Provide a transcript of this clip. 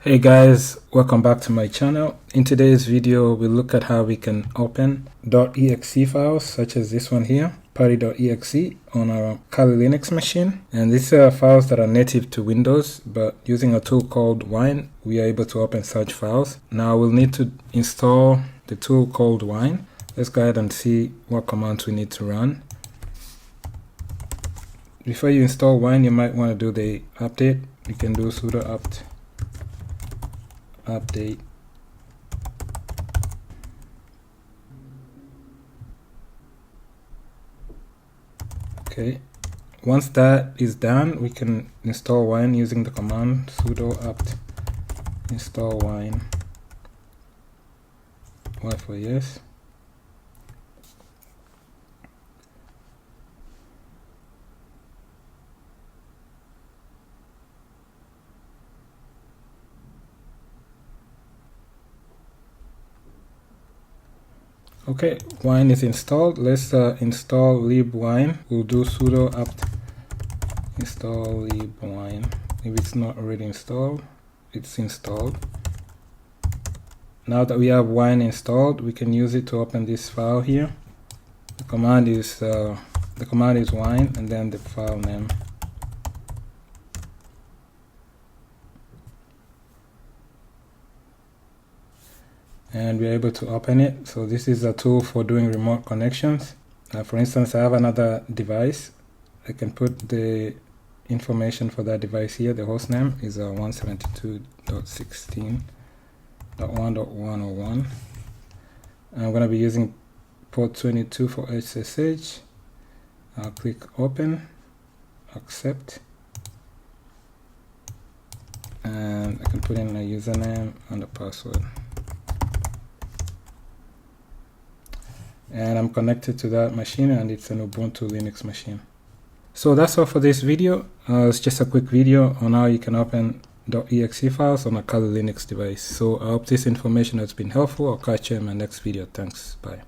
Hey guys, welcome back to my channel. In today's video, we'll look at how we can open .exe files such as this one here, party.exe, on our Kali Linux machine. And these are files that are native to Windows, but using a tool called Wine, we are able to open such files. Now we'll need to install the tool called Wine. Let's go ahead and see what commands we need to run. Before you install Wine, you might want to do the update. You can do sudo apt update. Okay, once that is done, we can install Wine using the command sudo apt install Wine. Y for yes. Okay, Wine is installed. Let's install libwine. We'll do sudo apt install libwine. If it's not already installed, it's installed. Now that we have Wine installed, we can use it to open this file here. The command is wine and then the file name. And we're able to open it. So this is a tool for doing remote connections. For instance, I have another device. I can put the information for that device here. The host name is 172.16.1.101. I'm going to be using port 22 for SSH. I'll click open, accept, and I can put in a username and a password. And I'm connected to that machine, and it's an Ubuntu Linux machine. So that's all for this video. It's just a quick video on how you can open .exe files on a Kali Linux device. So I hope this information has been helpful. I'll catch you in my next video. Thanks. Bye.